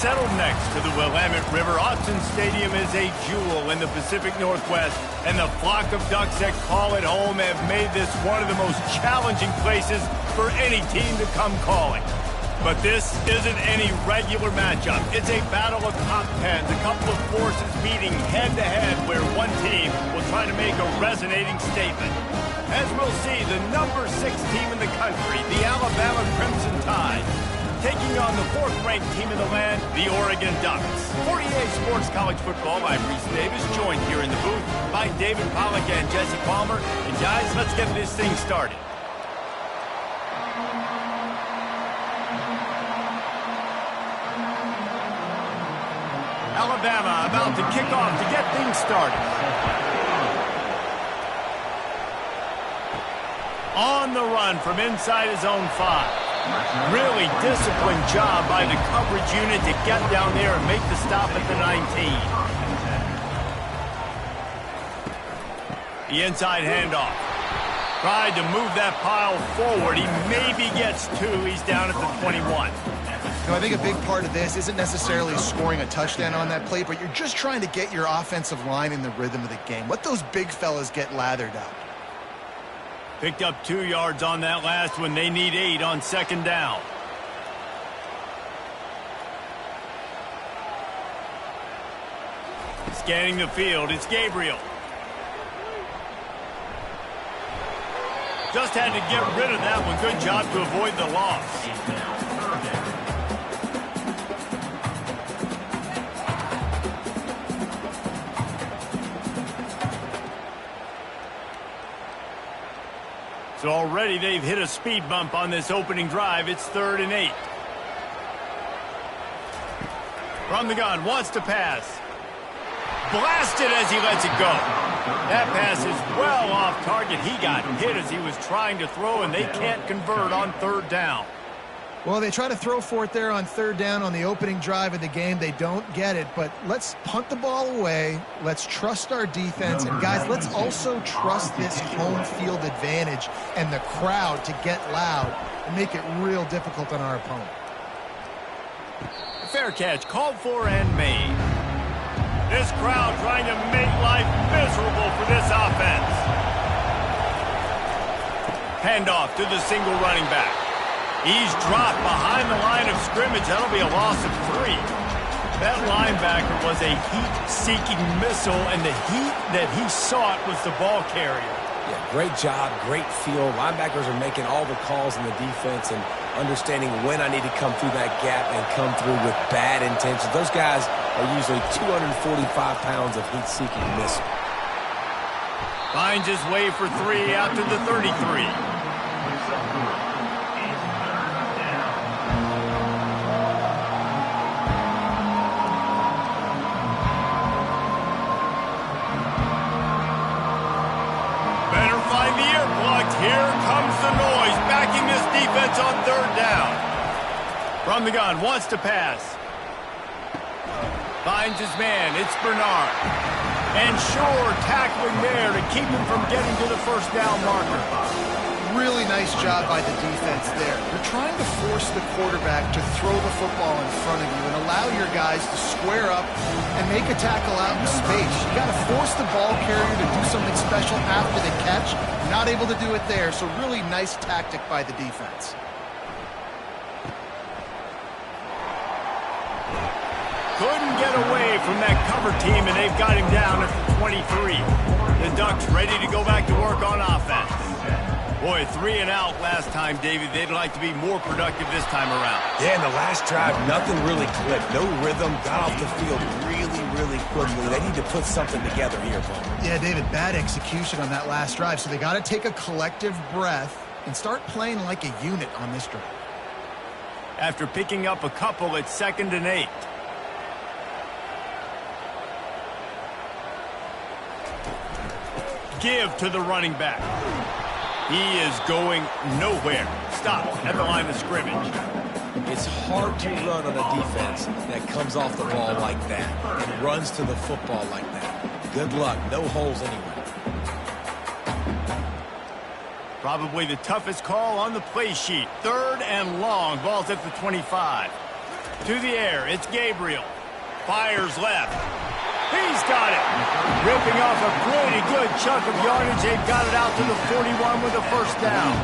settled next to the Willamette River. Autzen Stadium is a jewel in the Pacific Northwest, and the flock of Ducks that call it home have made this one of the most challenging places for any team to come calling. But this isn't any regular matchup. It's a battle of top tens, a couple of forces meeting head-to-head where one team will try to make a resonating statement. As we'll see, the number 6 team in the country, the Alabama Crimson Tide, taking on the 4th-ranked team in the land, the Oregon Ducks. For EA Sports College Football, I'm Reese Davis, joined here in the booth by David Pollack and Jesse Palmer. And guys, let's get this thing started. Alabama about to kick off to get things started. On the run from inside his own 5. Really disciplined job by the coverage unit to get down there and make the stop at the 19. The inside handoff. Tried to move that pile forward. He maybe gets 2. He's down at the 21. You know, I think a big part of this isn't necessarily scoring a touchdown on that play, but you're just trying to get your offensive line in the rhythm of the game. Let those big fellas get lathered up. Picked up 2 yards on that last one. They need 8 on 2nd down. Scanning the field, it's Gabriel. Just had to get rid of that one. Good job to avoid the loss. So already they've hit a speed bump on this opening drive. It's 3rd and 8. From the gun, wants to pass. Blasted as he lets it go. That pass is well off target. He got hit as he was trying to throw, and they can't convert on 3rd down. Well, they try to throw for it there on 3rd down on the opening drive of the game. They don't get it, but let's punt the ball away. Let's trust our defense. And, guys, let's also trust this home field advantage and the crowd to get loud and make it real difficult on our opponent. Fair catch called for and made. This crowd trying to make life miserable for this offense. Handoff to the single running back. He's dropped behind the line of scrimmage. That'll be a loss of 3. That linebacker was a heat-seeking missile, and the heat that he sought was the ball carrier. Yeah, great job, great feel. Linebackers are making all the calls in the defense and understanding when I need to come through that gap and come through with bad intentions. Those guys are usually 245 pounds of heat-seeking missile. Finds his way for 3 out to the 33. Here comes the noise, backing this defense on 3rd down. From the gun, wants to pass. Finds his man, it's Bernard. And Shore tackling there to keep him from getting to the 1st down marker. Really nice job by the defense there. You're trying to force the quarterback to throw the football in front of you and allow your guys to square up and make a tackle out in space. You got to force the ball carrier to do something special after the catch. Not able to do it there, so really nice tactic by the defense. Couldn't get away from that cover team, and they've got him down at the 23. The Ducks ready to go back to work on offense. Boy, 3 and out last time, David. They'd like to be more productive this time around. Yeah, in the last drive, nothing really clicked. No rhythm, got off the field really quickly. They need to put something together here, Palmer. Yeah, David, bad execution on that last drive, so they got to take a collective breath and start playing like a unit on this drive. After picking up a couple at 2nd and 8. Give to the running back. He is going nowhere. Stop at the line of scrimmage. It's hard to run on a defense that comes off the ball like that and runs to the football like that. Good luck. No holes anywhere. Probably the toughest call on the play sheet. 3rd and long. Ball's at the 25. To the air, it's Gabriel. Fires left. He's got it. Ripping off a pretty good chunk of yardage. They've got it out to the 41 with a first down.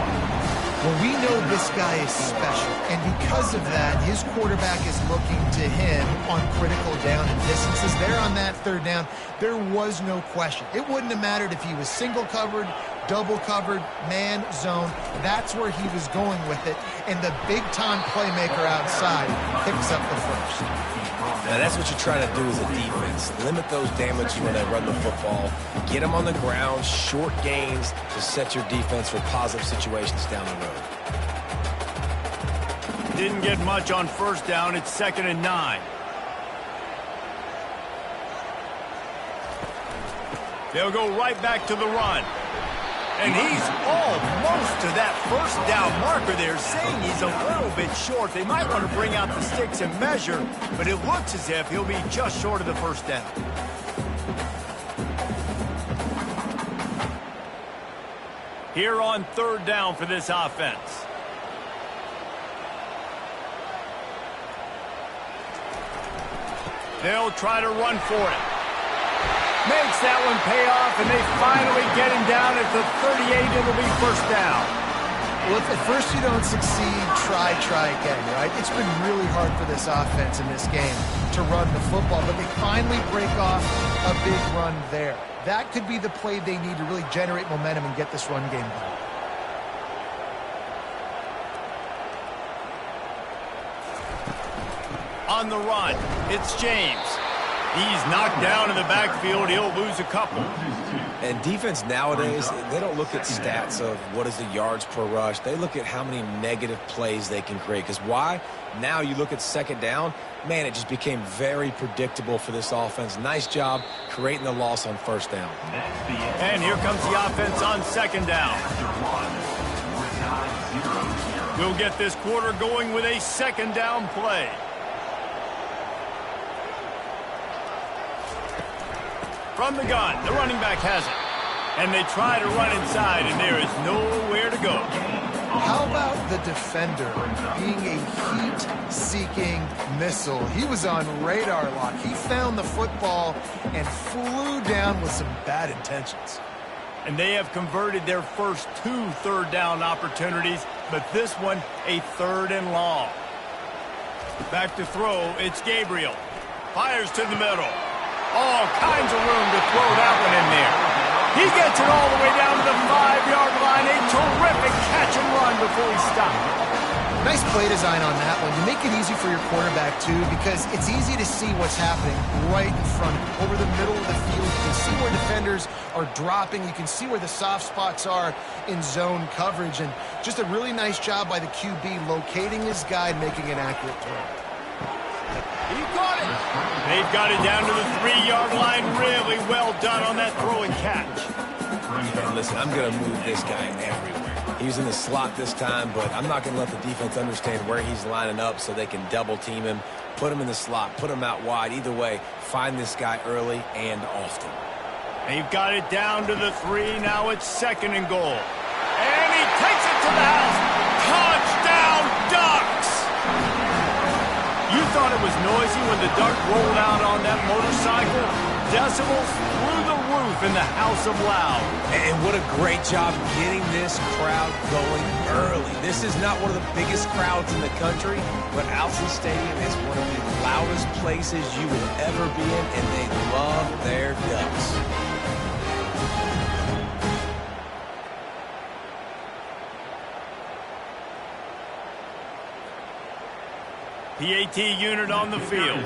Well, we know this guy is special, and because of that, his quarterback is looking to him on critical down and distances. There on that third down, there was no question. It wouldn't have mattered if he was single covered, double covered, man, zone. That's where he was going with it, and the big-time playmaker outside picks up the first. Now, that's what you're trying to do as a defense. Limit those damages when they run the football. Get them on the ground, short gains to set your defense for positive situations down the road. Didn't get much on first down. It's 2nd and 9. They'll go right back to the run. And he's almost to that first down marker there, saying he's a little bit short. They might want to bring out the sticks and measure, but it looks as if he'll be just short of the first down. Here on 3rd down for this offense. They'll try to run for it. Makes that one pay off, and they finally get him down at the 38. It'll be first down. Well, if at first you don't succeed, try again, right? It's been really hard for this offense in this game to run the football, but they finally break off a big run there. That could be the play they need to really generate momentum and get this run game going. On the run, it's James. He's knocked down in the backfield. He'll lose a couple. And defense nowadays, they don't look at stats of what is the yards per rush. They look at how many negative plays they can create. Because why? Now you look at 2nd down, man, it just became very predictable for this offense. Nice job creating the loss on first down. And here comes the offense on 2nd down. We'll get this quarter going with a 2nd down play. From the gun, the running back has it. And they try to run inside, and there is nowhere to go. How about the defender being a heat-seeking missile? He was on radar lock. He found the football and flew down with some bad intentions. And they have converted their first 2 3rd down opportunities, but this one a 3rd and long. Back to throw, it's Gabriel. Fires to the middle. All kinds of room to throw that one in there. He gets it all the way down to the 5-yard line. A terrific catch and run before he stopped. Nice play design on that one. You make it easy for your quarterback, too, because it's easy to see what's happening right in front of you. Over the middle of the field, you can see where defenders are dropping. You can see where the soft spots are in zone coverage. And just a really nice job by the QB locating his guy and making an accurate throw. He got it. They've got it down to the 3-yard line. Really well done on that throw and catch. And listen, I'm going to move this guy everywhere. He was in the slot this time, but I'm not going to let the defense understand where he's lining up so they can double team him, put him in the slot, put him out wide. Either way, find this guy early and often. They've got it down to the 3. Now it's 2nd and goal. And he takes it to the house. Touchdown, Ducks! You thought it was noisy when the Duck rolled out on that motorcycle? Decibels through the roof in the House of Loud. And what a great job getting this crowd going early. This is not one of the biggest crowds in the country, but Alson Stadium is one of the loudest places you will ever be in, and they love their Ducks. PAT unit on the field.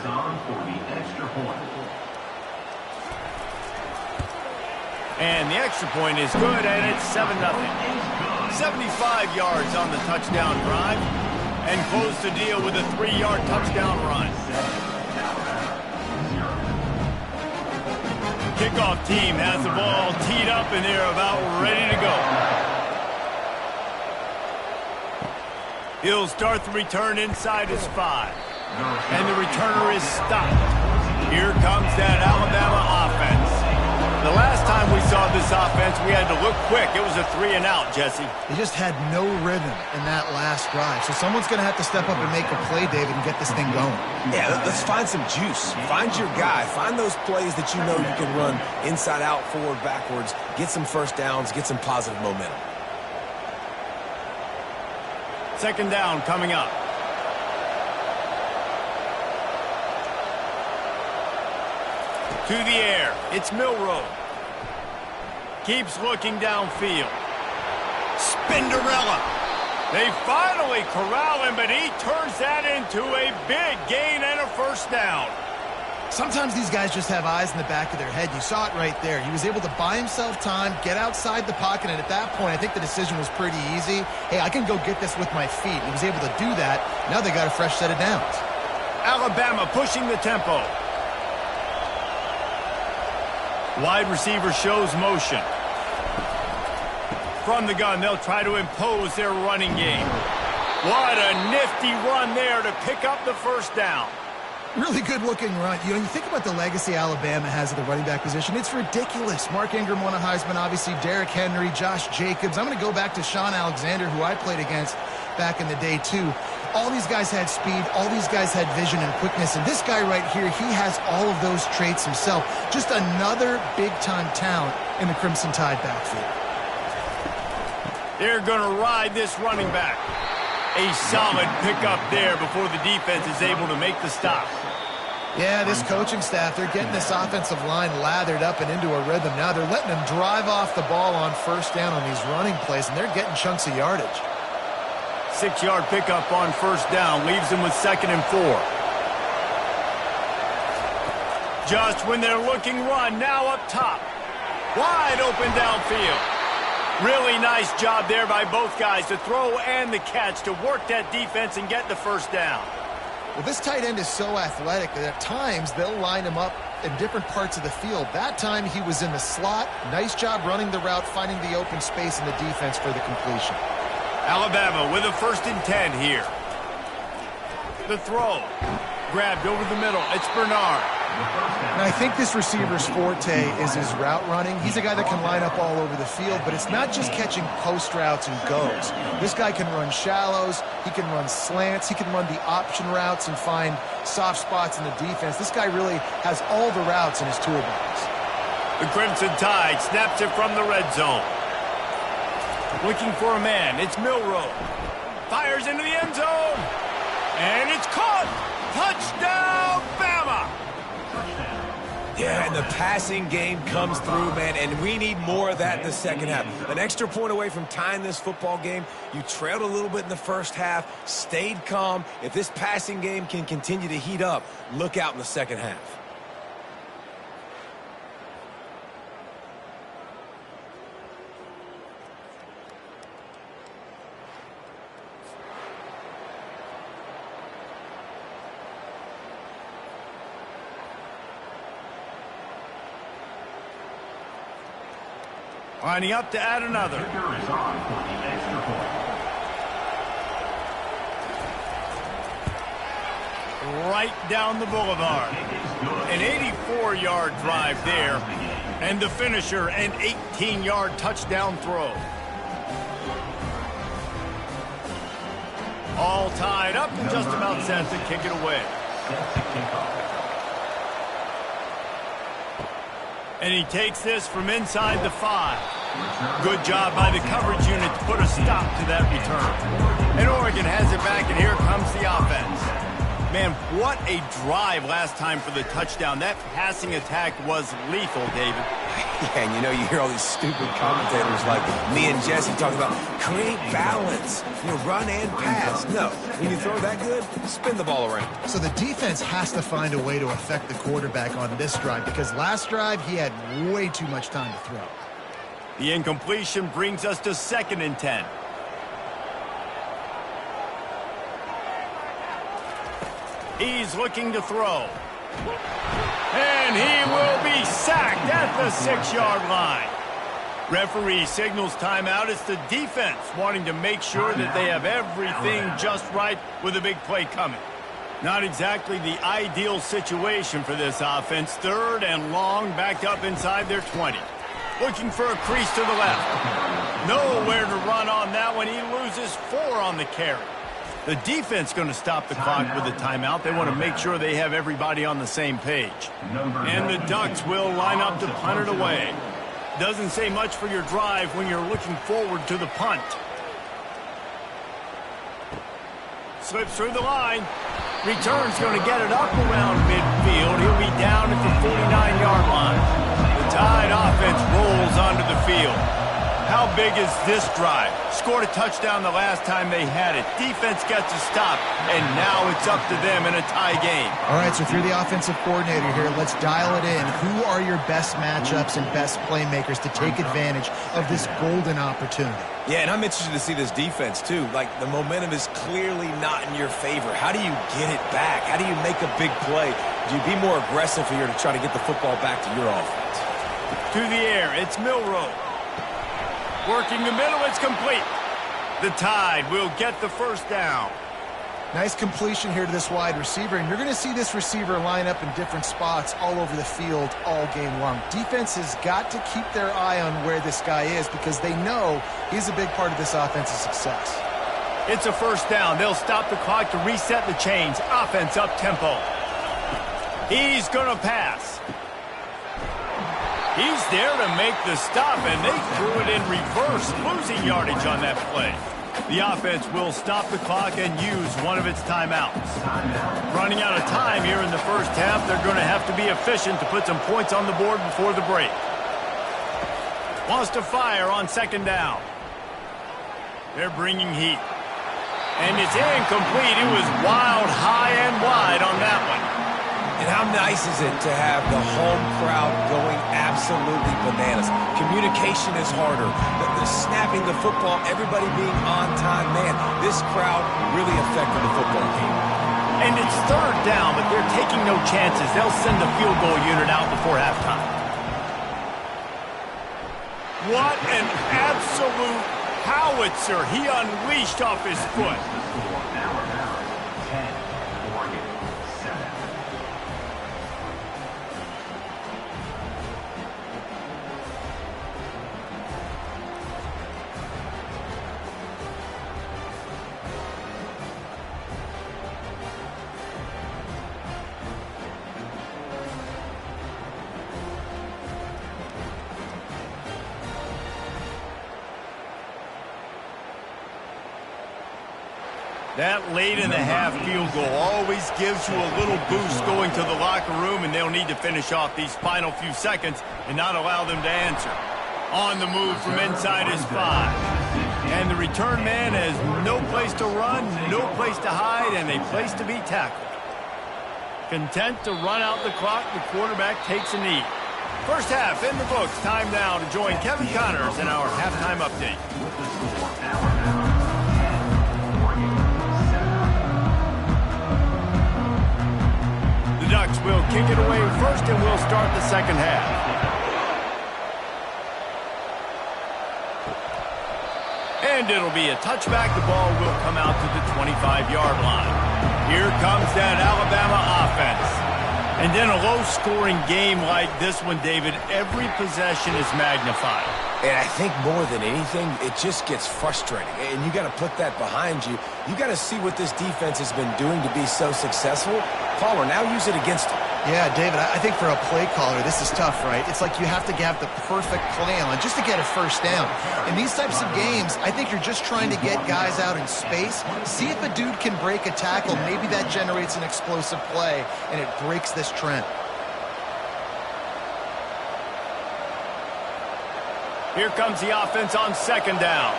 And the extra point is good, and it's 7-0. 75 yards on the touchdown drive, and close the deal with a 3-yard touchdown run. Kickoff team has the ball teed up, and they're about ready to go. He'll start the return inside his 5. And the returner is stopped. Here comes that Alabama offense. The last time we saw this offense, we had to look quick. It was a 3-and-out, Jesse. They just had no rhythm in that last drive. So someone's going to have to step up and make a play, David, and get this thing going. Yeah, let's find some juice. Find your guy. Find those plays that you know you can run inside out, forward, backwards. Get some first downs. Get some positive momentum. Second down coming up. To the air. It's Milroe. Keeps looking downfield. Spinderella. They finally corral him, but he turns that into a big gain and a first down. Sometimes these guys just have eyes in the back of their head. You saw it right there. He was able to buy himself time, get outside the pocket, and at that point, I think the decision was pretty easy. Hey, I can go get this with my feet. He was able to do that. Now they got a fresh set of downs. Alabama pushing the tempo. Wide receiver shows motion. From the gun, they'll try to impose their running game. What a nifty run there to pick up the first down. Really good-looking run. You know, you think about the legacy Alabama has at the running back position. It's ridiculous. Mark Ingram won a Heisman, obviously. Derrick Henry, Josh Jacobs. I'm going to go back to Sean Alexander, who I played against back in the day, too. All these guys had speed. All these guys had vision and quickness. And this guy right here, he has all of those traits himself. Just another big-time talent in the Crimson Tide backfield. They're going to ride this running back. A solid pickup there before the defense is able to make the stop. Yeah, this coaching staff, they're getting this offensive line lathered up and into a rhythm. Now they're letting them drive off the ball on first down on these running plays, and they're getting chunks of yardage. 6-yard pickup on first down leaves them with 2nd and 4. Just when they're looking run, now up top. Wide open downfield. Really nice job there by both guys to throw and the catch to work that defense and get the first down. Well, this tight end is so athletic that at times they'll line him up in different parts of the field. That time he was in the slot. Nice job running the route, finding the open space in the defense for the completion. Alabama with a 1st and 10 here. The throw. Grabbed over the middle. It's Bernard. And I think this receiver's forte is his route running. He's a guy that can line up all over the field, but it's not just catching post routes and goes. This guy can run shallows, he can run slants, he can run the option routes and find soft spots in the defense. This guy really has all the routes in his toolbox. The Crimson Tide snaps it from the red zone. Looking for a man, it's Milroe. Fires into the end zone. And it's caught. Touchdown, Bama! Yeah, and the passing game comes through, man, and we need more of that in the second half. An extra point away from tying this football game. You trailed a little bit in the first half, stayed calm. If this passing game can continue to heat up, look out in the second half. Lining up to add another. Right down the boulevard. An 84-yard drive there. And the finisher, an 18-yard touchdown throw. All tied up and just about set to kick it away. And he takes this from inside the 5. Good job by the coverage unit to put a stop to that return. And Oregon has it back, and here comes the offense. Man, what a drive last time for the touchdown. That passing attack was lethal, David. Yeah, and you know, you hear all these stupid commentators like me and Jesse talking about create balance, you know, run and pass. No, when you throw that good, spin the ball around. So the defense has to find a way to affect the quarterback on this drive, because last drive he had way too much time to throw. The incompletion brings us to 2nd and 10. He's looking to throw. And he will be sacked at the 6-yard line. Referee signals timeout. It's the defense wanting to make sure that they have everything just right with a big play coming. Not exactly the ideal situation for this offense. 3rd and long, backed up inside their 20. Looking for a crease to the left. Nowhere to run on that one. He loses 4 on the carry. The defense going to stop the clock with a timeout. They want to make sure they have everybody on the same page. And the Ducks will line up to punt it away. Doesn't say much for your drive when you're looking forward to the punt. Slips through the line. Return's going to get it up around midfield. He'll be down at the 49-yard line. The Tide offense rolls onto the field. How big is this drive? Scored a touchdown the last time they had it. Defense gets a stop, and now it's up to them in a tie game. All right, so if you're the offensive coordinator here, let's dial it in. Who are your best matchups and best playmakers to take advantage of this golden opportunity? Yeah, and I'm interested to see this defense, too. Like, the momentum is clearly not in your favor. How do you get it back? How do you make a big play? Do you be more aggressive here to try to get the football back to your offense? To the air, it's Milroe. Working the middle, it's complete. The Tide will get the first down. Nice completion here to this wide receiver, and you're going to see this receiver line up in different spots all over the field all game long. Defense has got to keep their eye on where this guy is because they know he's a big part of this offense's success. It's a first down. They'll stop the clock to reset the chains. Offense up tempo. He's going to pass. He's there to make the stop, and they threw it in reverse, losing yardage on that play. The offense will stop the clock and use one of its timeouts. Running out of time here in the first half, they're going to have to be efficient to put some points on the board before the break. Wants to fire on 2nd down. They're bringing heat. And it's incomplete. It was wild, high and wide on that one. And how nice is it to have the home crowd going absolutely bananas? Communication is harder. The snapping the football, everybody being on time. Man, this crowd really affected the football game. And it's 3rd down, but they're taking no chances. They'll send the field goal unit out before halftime. What an absolute howitzer he unleashed off his foot. That late-in-the-half field goal always gives you a little boost going to the locker room, and they'll need to finish off these final few seconds and not allow them to answer. On the move from inside his 5. And the return man has no place to run, no place to hide, and a place to be tackled. Content to run out the clock, the quarterback takes a knee. First half in the books. Time now to join Kevin Connors in our halftime update. The Ducks will kick it away first, and we'll start the second half. And it'll be a touchback. The ball will come out to the 25-yard line. Here comes that Alabama offense. And in a low-scoring game like this one, David, every possession is magnified. And I think more than anything, it just gets frustrating. And you got to put that behind you. You got to see what this defense has been doing to be so successful. Caller, now use it against them. Yeah, David, I think for a play caller, this is tough, right? It's like you have to have the perfect plan just to get a first down. In these types of games, I think you're just trying to get guys out in space, see if a dude can break a tackle. Maybe that generates an explosive play, and it breaks this trend. Here comes the offense on second down.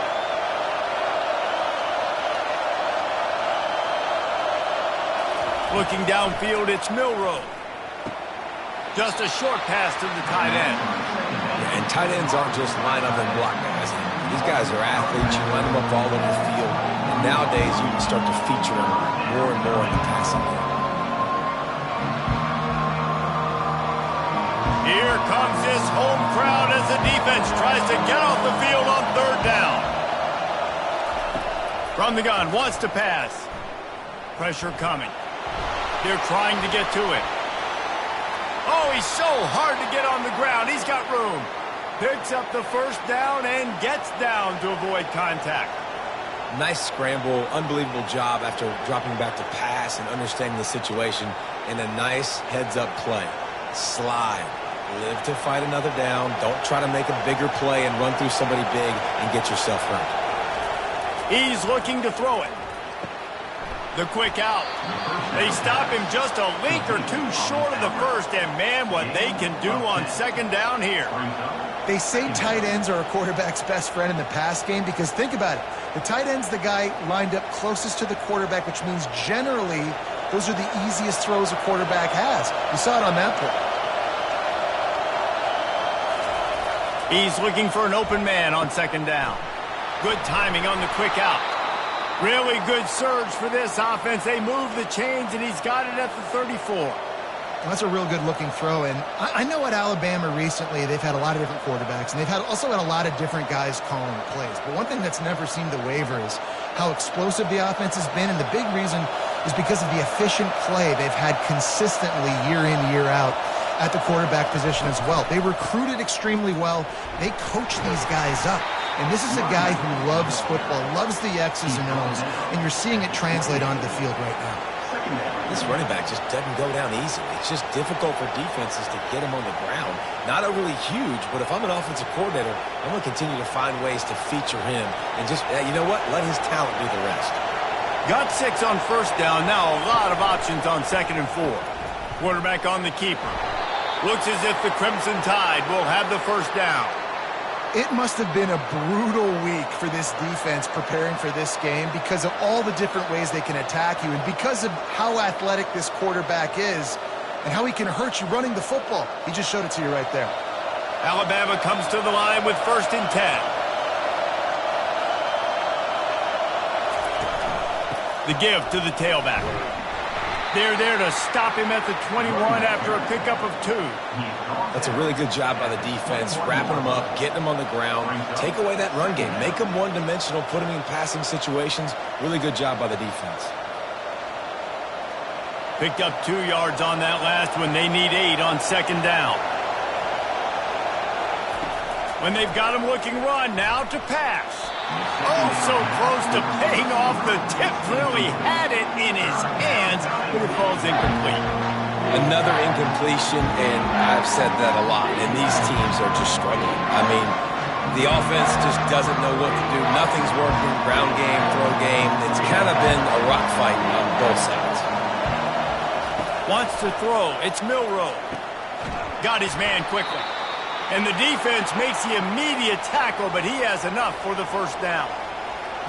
Looking downfield, it's Milroe. Just a short pass to the tight end. And tight ends aren't just line up and block guys. These guys are athletes. You line them up all over the field. And nowadays, you can start to feature them more and more in the passing game. Here comes this home crowd as the defense tries to get off the field on third down. From the gun, wants to pass. Pressure coming. They're trying to get to it. Oh, he's so hard to get on the ground. He's got room. Picks up the first down and gets down to avoid contact. Nice scramble, unbelievable job after dropping back to pass and understanding the situation, and a nice heads-up play. Slide. Live to fight another down. Don't try to make a bigger play and run through somebody big and get yourself hurt. He's looking to throw it. The quick out. They stop him just a link or two short of the first, and man, what they can do on second down here. They say tight ends are a quarterback's best friend in the pass game because think about it. The tight end's the guy lined up closest to the quarterback, which means generally those are the easiest throws a quarterback has. You saw it on that play. He's looking for an open man on second down. Good timing on the quick out. Really good surge for this offense. They move the chains, and he's got it at the 34. Well, that's a real good-looking throw. And I know at Alabama recently they've had a lot of different quarterbacks, and they've also had a lot of different guys calling plays. But one thing that's never seemed to waver is how explosive the offense has been, and the big reason is because of the efficient play they've had consistently year in, year out at the quarterback position as well. They recruited extremely well. They coach these guys up. And this is a guy who loves football, loves the X's and O's, and you're seeing it translate onto the field right now. This running back just doesn't go down easily. It's just difficult for defenses to get him on the ground. Not overly huge, but if I'm an offensive coordinator, I'm going to continue to find ways to feature him and just, you know what, let his talent do the rest. Got 6 on first down. Now a lot of options on second and 4. Quarterback on the keeper. Looks as if the Crimson Tide will have the first down. It must have been a brutal week for this defense preparing for this game because of all the different ways they can attack you and because of how athletic this quarterback is and how he can hurt you running the football. He just showed it to you right there. Alabama comes to the line with 1st and 10. The give to the tailback. They're there to stop him at the 21 after a pickup of 2. That's a really good job by the defense, wrapping them up, getting them on the ground, take away that run game, make them one-dimensional, put them in passing situations. Really good job by the defense. Picked up 2 yards on that last one. They need 8 on second down. When they've got him looking run, now to pass. Oh, so close to paying off. The tip really had it in his hands, but it falls incomplete. Another incompletion, and I've said that a lot, and these teams are just struggling. I mean, the offense just doesn't know what to do. Nothing's working, ground game, throw game. It's kind of been a rock fight on both sides. Wants to throw. It's Milroe. Got his man quickly. And the defense makes the immediate tackle, but he has enough for the first down.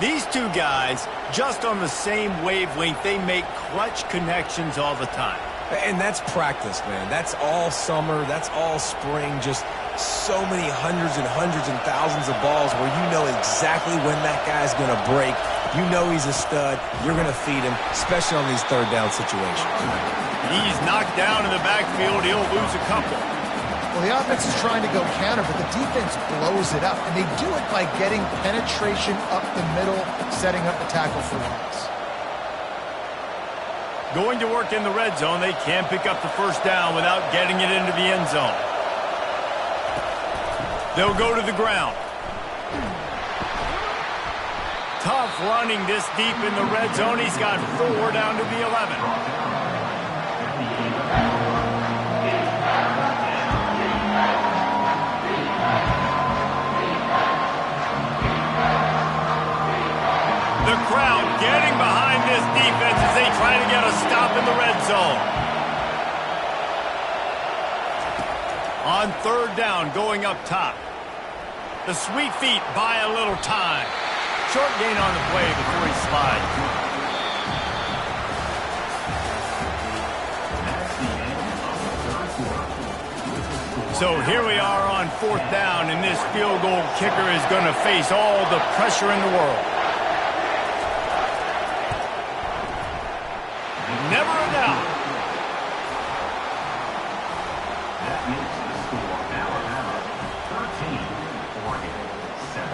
These two guys, just on the same wavelength, they make clutch connections all the time. And that's practice, man. That's all summer. That's all spring. Just so many hundreds and thousands of balls where you know exactly when that guy's going to break. You know he's a stud. You're going to feed him, especially on these third down situations. He's knocked down in the backfield. He'll lose a couple. Well, the offense is trying to go counter, but the defense blows it up. And they do it by getting penetration up the middle, setting up the tackle for loss. Going to work in the red zone. They can't pick up the first down without getting it into the end zone. They'll go to the ground. Tough running this deep in the red zone. He's got 4 down to the 11. The crowd getting behind this defense as they try to get a stop in the red zone. On third down, going up top. The sweet feet buy a little time. Short gain on the play before he slides. So here we are on 4th down, and this field goal kicker is going to face all the pressure in the world. Never a doubt. That makes the score Alabama 13, Oregon 7.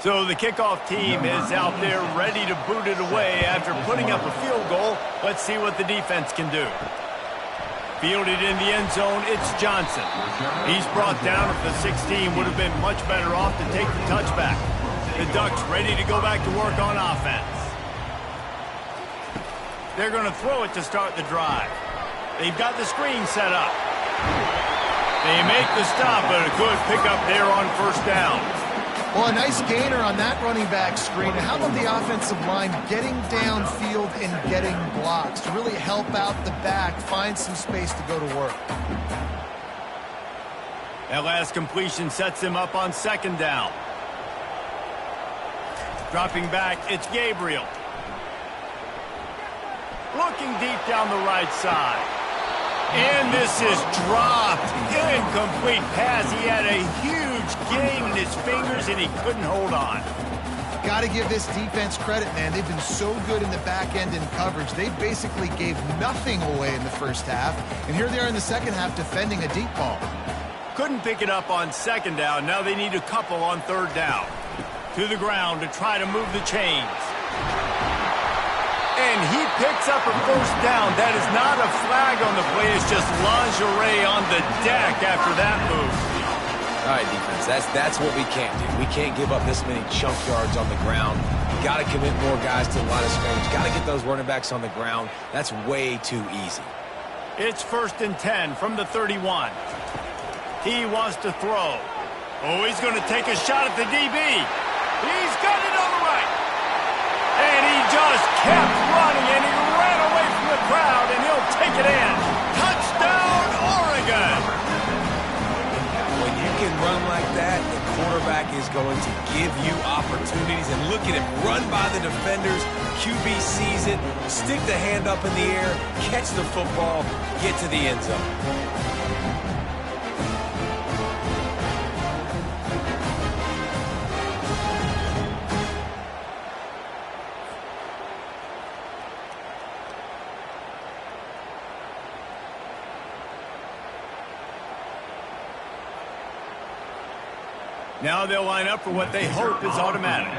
So the kickoff team is out there ready to boot it away after putting up a field goal. Let's see what the defense can do. Fielded in the end zone, it's Johnson. He's brought down at the 16. Would have been much better off to take the touchback. The Ducks ready to go back to work on offense. They're going to throw it to start the drive. They've got the screen set up. They make the stop, but a good pickup there on first down. Well, a nice gainer on that running back screen. How about the offensive line getting downfield and getting blocks to really help out the back, find some space to go to work? That last completion sets him up on second down. Dropping back, it's Gabriel. Looking deep down the right side. And this is dropped. Incomplete pass. He had a huge gain in his fingers, and he couldn't hold on. Got to give this defense credit, man. They've been so good in the back end in coverage. They basically gave nothing away in the first half, and here they are in the second half defending a deep ball. Couldn't pick it up on second down. Now they need a couple on third down. To the ground to try to move the chains. And he picks up a first down. That is not a flag on the play. It's just lingerie on the deck after that move. All right, defense, that's what we can't do. We can't give up this many chunk yards on the ground. Got to commit more guys to the line of scrimmage. Got to get those running backs on the ground. That's way too easy. It's 1st and 10 from the 31. He wants to throw. Oh, he's going to take a shot at the DB. He's got it on the right. And he just kept running, and he ran away from the crowd, and he'll take it in. Touchdown, Oregon! When you can run like that, the quarterback is going to give you opportunities. And look at him, run by the defenders. QB sees it, stick the hand up in the air, catch the football, get to the end zone. Now they'll line up for what they hope is automatic.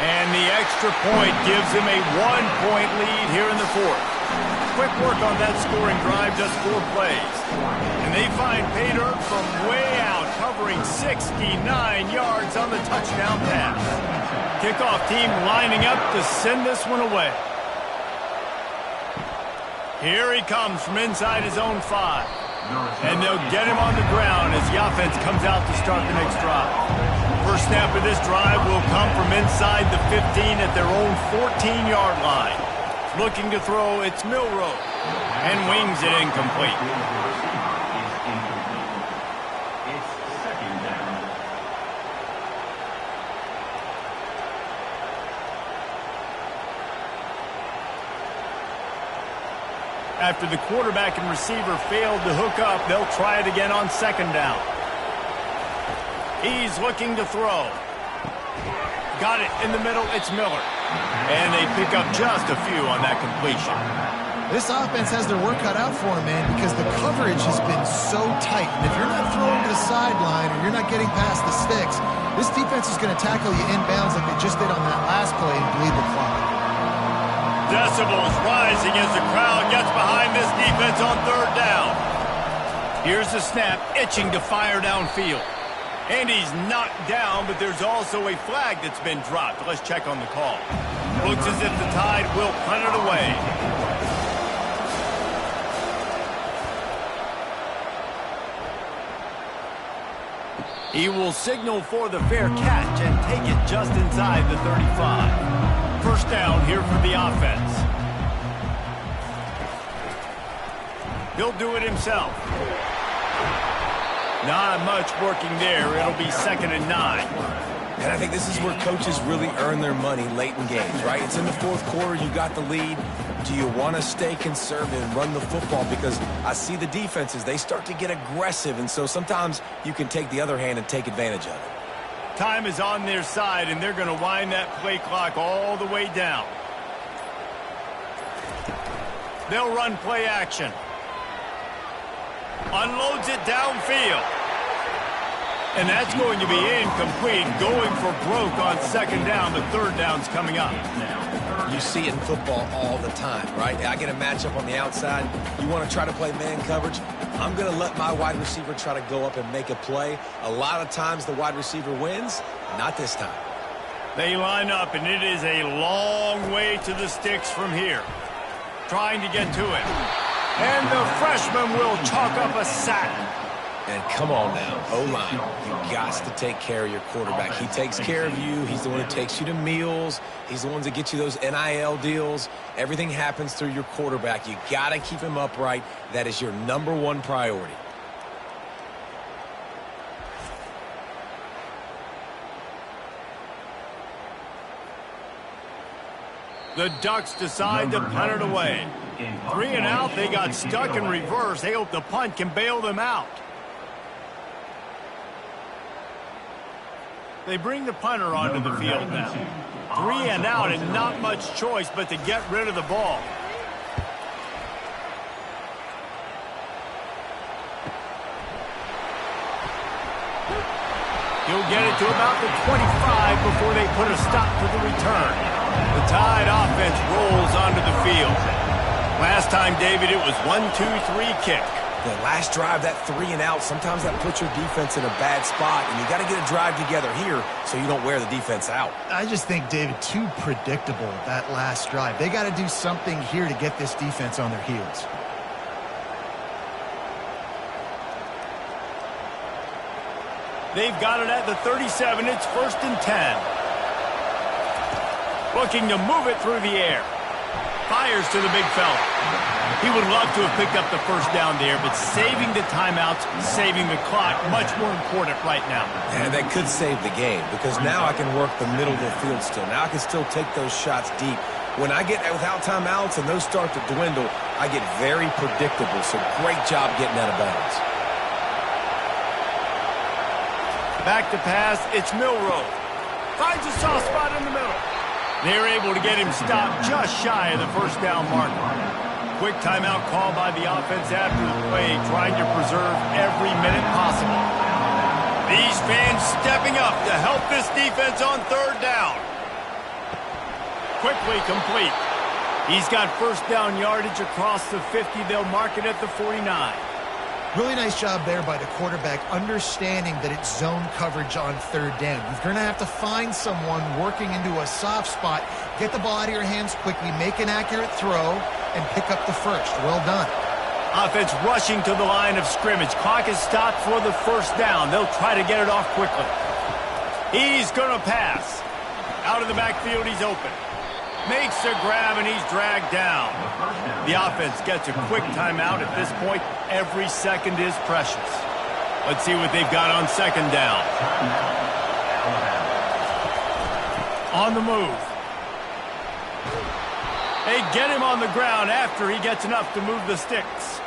And the extra point gives him a 1-point lead here in the fourth. Quick work on that scoring drive, just 4 plays. And they find pay dirt from way out, covering 69 yards on the touchdown pass. Kickoff team lining up to send this one away. Here he comes from inside his own 5. And they'll get him on the ground as the offense comes out to start the next drive. First snap of this drive will come from inside the 15 at their own 14-yard line. Looking to throw, it's Milroe. And wings it incomplete. It's second down. After the quarterback and receiver failed to hook up, they'll try it again on second down. He's looking to throw. Got it in the middle, it's Miller. And they pick up just a few on that completion. This offense has their work cut out for them, man, because the coverage has been so tight. And if you're not throwing to the sideline or you're not getting past the sticks, this defense is going to tackle you inbounds like they just did on that last play and bleed the clock. Decibels rising as the crowd gets behind this defense on third down. Here's the snap, itching to fire downfield. And he's knocked down, but there's also a flag that's been dropped. Let's check on the call. Looks as if the Tide will punt it away. He will signal for the fair catch and take it just inside the 35. First down here for the offense. He'll do it himself. Not much working there. It'll be 2nd and 9. And I think this is where coaches really earn their money late in games, right? It's in the fourth quarter. You got the lead. Do you want to stay conservative and run the football? Because I see the defenses, they start to get aggressive. And so sometimes you can take the other hand and take advantage of it. Time is on their side, and they're going to wind that play clock all the way down. They'll run play action. Unloads it downfield. And that's going to be incomplete, going for broke on second down. The third down's coming up. You see it in football all the time, right? I get a matchup on the outside. You want to try to play man coverage? I'm going to let my wide receiver try to go up and make a play. A lot of times the wide receiver wins. Not this time. They line up, and it is a long way to the sticks from here. Trying to get to it. And the freshman will chalk up a sack. And come on now, O-line, you got to take care of your quarterback. He takes care of you. He's the one who takes you to meals. He's the one that gets you those NIL deals. Everything happens through your quarterback. You got to keep him upright. That is your #1 priority. The Ducks decide to punt it away. 3 and out, they got stuck in reverse. They hope the punt can bail them out. They bring the punter onto the field now. 3 and out, and not much choice but to get rid of the ball. He'll get it to about the 25 before they put a stop to the return. The Tide offense rolls onto the field. Last time, David, it was 1-2-3 kick. The last drive, that 3 and out, sometimes that puts your defense in a bad spot, and you got to get a drive together here so you don't wear the defense out. I just think, David, too predictable, that last drive. They got to do something here to get this defense on their heels. They've got it at the 37. It's 1st and 10. Looking to move it through the air. Fires to the big fella. He would love to have picked up the first down there, but saving the timeouts, saving the clock, much more important right now. And that could save the game, because now I can work the middle of the field still. Now I can still take those shots deep. When I get without timeouts and those start to dwindle, I get very predictable. So great job getting out of bounds. Back to pass, it's Milroe. Finds a soft spot in the middle. They're able to get him stopped just shy of the first down marker. Quick timeout call by the offense after the play, trying to preserve every minute possible. These fans stepping up to help this defense on third down. Quickly complete. He's got first down yardage across the 50. They'll mark it at the 49. Really nice job there by the quarterback, understanding that it's zone coverage on third down. You're going to have to find someone working into a soft spot, get the ball out of your hands quickly, make an accurate throw, and pick up the first. Well done. Offense rushing to the line of scrimmage. Clock is stopped for the first down. They'll try to get it off quickly. He's going to pass. Out of the backfield, he's open. Makes a grab, and he's dragged down. The offense gets a quick timeout at this point. Every second is precious. Let's see what they've got on second down. On the move. They get him on the ground after he gets enough to move the sticks.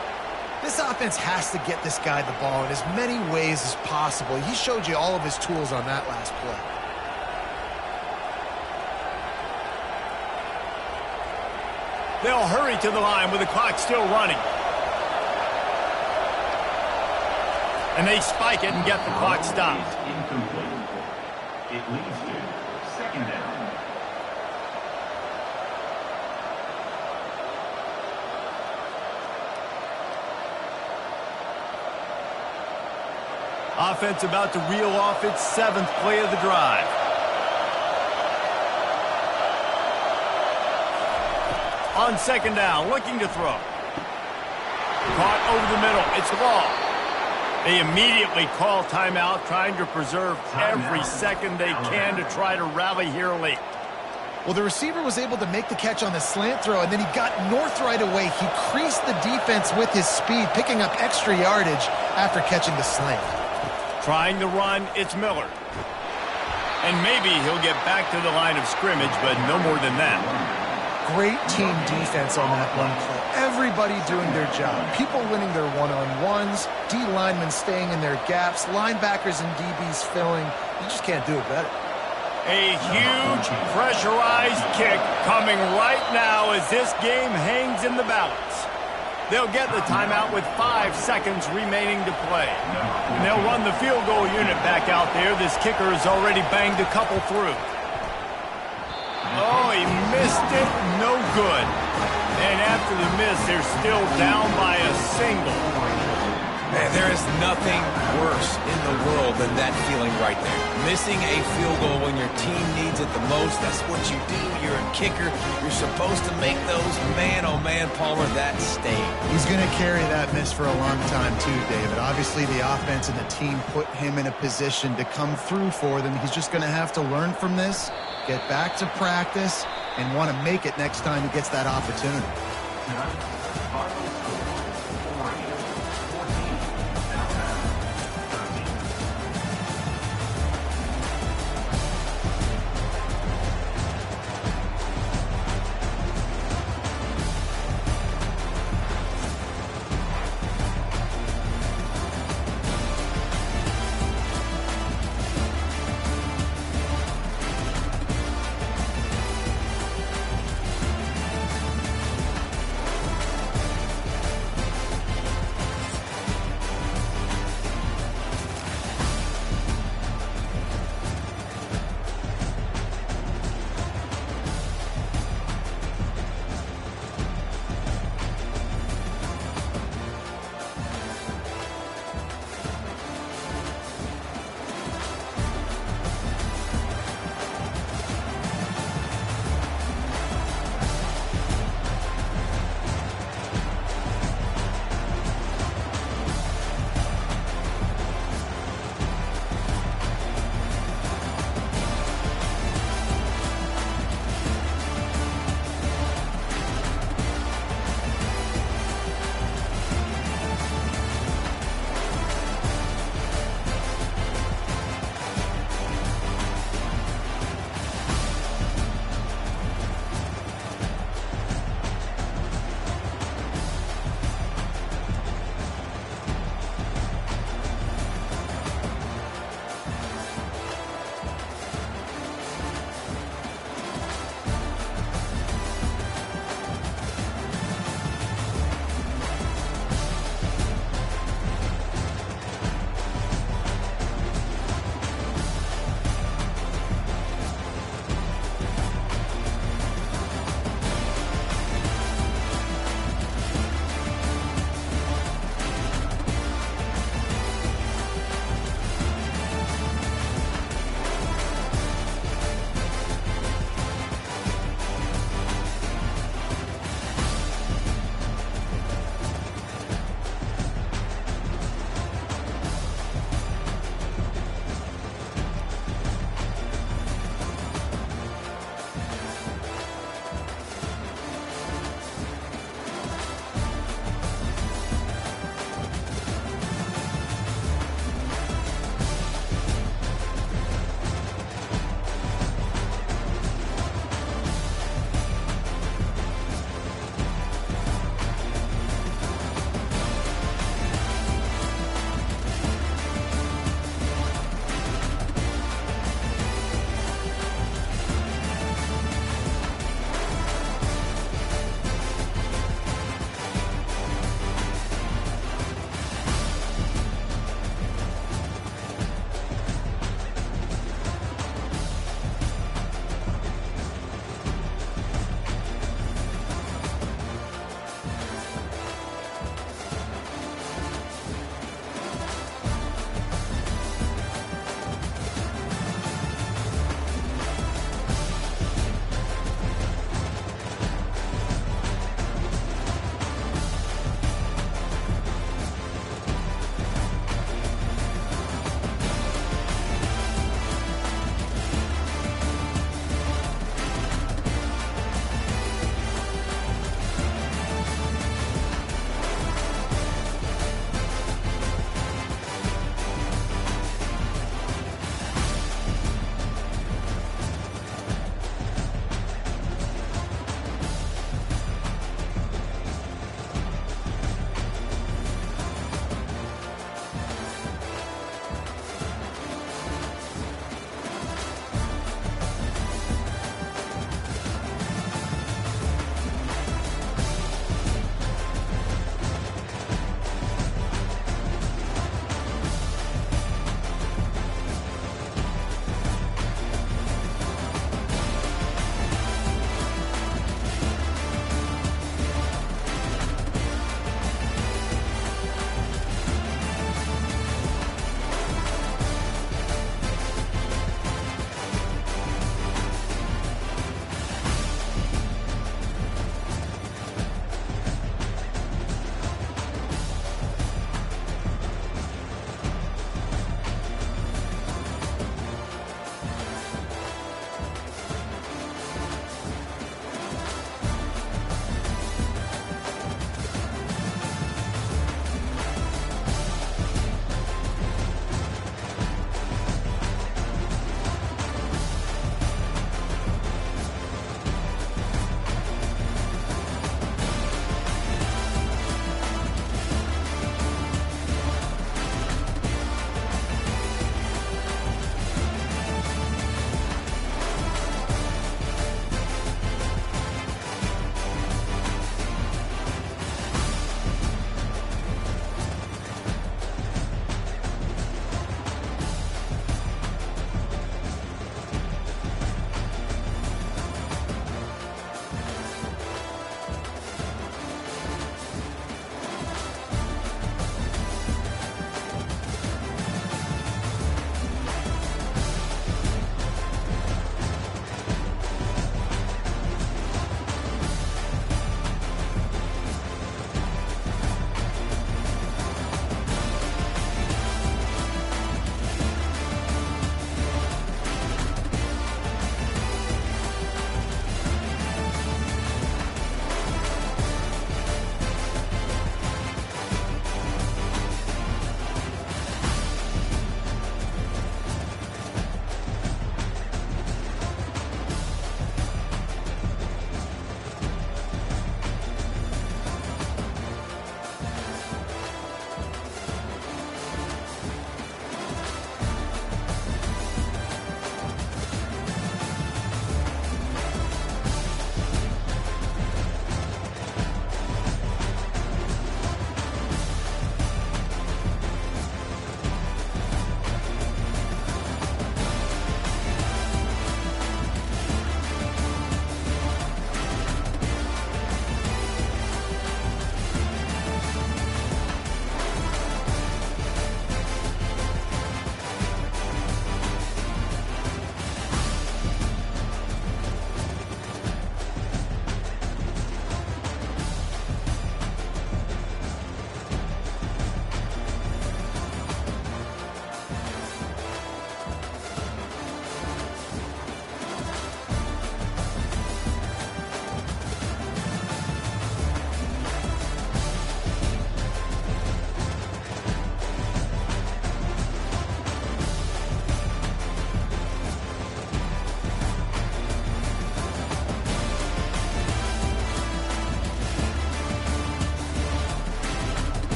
This offense has to get this guy the ball in as many ways as possible. He showed you all of his tools on that last play. They'll hurry to the line with the clock still running. And they spike it and get the clock stopped. Incomplete. It leads to second down. Offense about to reel off its 7th play of the drive. On second down, looking to throw. Caught over the middle. It's Law. They immediately call timeout, trying to preserve every second they can to try to rally here late. Well, the receiver was able to make the catch on the slant throw, and then he got north right away. He creased the defense with his speed, picking up extra yardage after catching the slant. Trying to run, it's Miller. And maybe he'll get back to the line of scrimmage, but no more than that. Great team defense on that one play. Everybody doing their job. People winning their one-on-ones, D linemen staying in their gaps, linebackers and DBs filling. You just can't do it better. A huge pressurized kick coming right now as this game hangs in the balance. They'll get the timeout with 5 seconds remaining to play. And they'll run the field goal unit back out there. This kicker has already banged a couple through. Oh, he missed it. No good. And after the miss, they're still down by a single. Man, there is nothing worse in the world than that feeling right there. Missing a field goal when your team needs it the most. That's what you do. You're a kicker. You're supposed to make those. Man, oh man, Palmer, that stayed. He's going to carry that miss for a long time too, David. Obviously, the offense and the team put him in a position to come through for them. He's just going to have to learn from this, get back to practice, and want to make it next time he gets that opportunity.